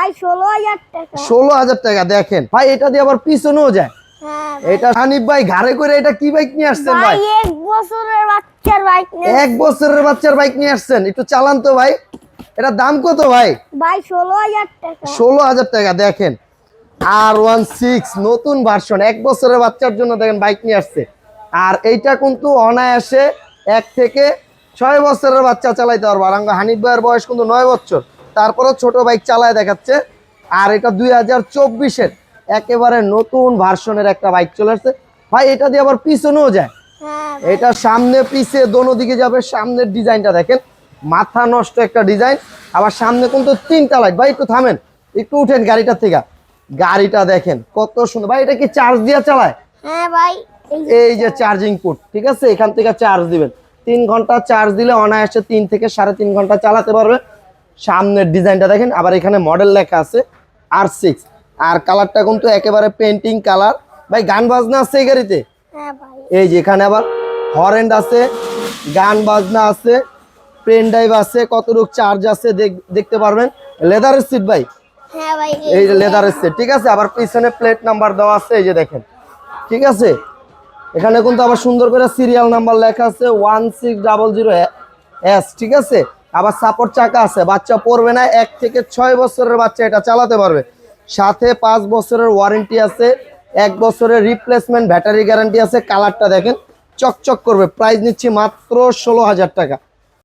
ভাই 16000 টাকা। 16000 টাকা দেখেন ভাই, এটা দিয়ে আবার পিছনেও যায়। হ্যাঁ এটা হানিফ ভাই ঘাড়ে করে এটা কি বাইক নিয়ে আসছেন ভাই? ভাই 1 বছরের বাচ্চার বাইক নিয়ে। 1 বছরের বাচ্চার বাইক নিয়ে আসছেন, একটু চালান তো ভাই। এটা দাম কত ভাই? ভাই 16000 টাকা। 16000 টাকা দেখেন। R16 নতুন ভার্সন, 1 বছরের বাচ্চার জন্য দেখেন বাইক নিয়ে আসছে। আর এইটা কিন্তু অনায়াসে 1 থেকে 6 বছরের বাচ্চা চালাইতে পারবো। আর হানিফ ভাইয়ের বয়স কিন্তু 9 বছর, তারপরে ছোট বাইক চালায় দেখাচ্ছে। আর এটা 2024-এর একেবারে নতুন ভার্সনের একটা বাইক চলে আসছে ভাই। এটা দিয়ে আবার পিছনেও যায়। হ্যাঁ এটা সামনে পিছে দোনো দিকে যাবে। সামনের ডিজাইনটা দেখেন, মাথা নষ্ট একটা ডিজাইন। আবার সামনে কিন্তু 3টা লাইট। ভাই একটু থামেন, একটু উঠেন গাড়িটা থেকে। গাড়িটা দেখেন কত সুন্দর ভাই। এটা কি চার্জ দিয়ে চালায়? হ্যাঁ ভাই এই যে চার্জিং পোর্ট, ঠিক আছে, এখান থেকে চার্জ দিবেন। 3 ঘন্টা চার্জ দিলে অনায়াসে 3 থেকে 3.5 ঘন্টা চালাতে পারবে। সামনের ডিজাইনটা দেখেন, আবার এখানে মডেল লেখা আছে R6। আর কালারটা কিন্তু একেবারে পেন্টিং কালার। ভাই গান বাজনা আছে এই গাড়িতে? হ্যাঁ ভাই এই যে এখানে আবার হরেন্ড আছে, গান বাজনা আছে, পেন ড্রাইভ আছে, কতটুকু চার্জ আছে দেখতে পারবেন। লেদারের সিট ভাই, হ্যাঁ ভাই এই যে লেদারের সিট, ঠিক আছে। আবার পিছনে প্লেট নাম্বার দেওয়া আছে, এই যে দেখেন, ঠিক আছে। এখানে কিন্তু আবার সুন্দর করে সিরিয়াল নাম্বার লেখা আছে 1600S, ঠিক আছে। আবার সাপোর্ট চাকা আছে, বাচ্চা পড়বে না। 1 থেকে 6 বছরের বাচ্চা এটা চালাতে পারবে। সাথে 5 বছরের ওয়ারেন্টি আছে, 1 বছরের রিপ্লেসমেন্ট ব্যাটারি গ্যারান্টি আছে। কালারটা দেখেন চকচক করবে। প্রাইস নিচ্ছি মাত্র 16000 টাকা।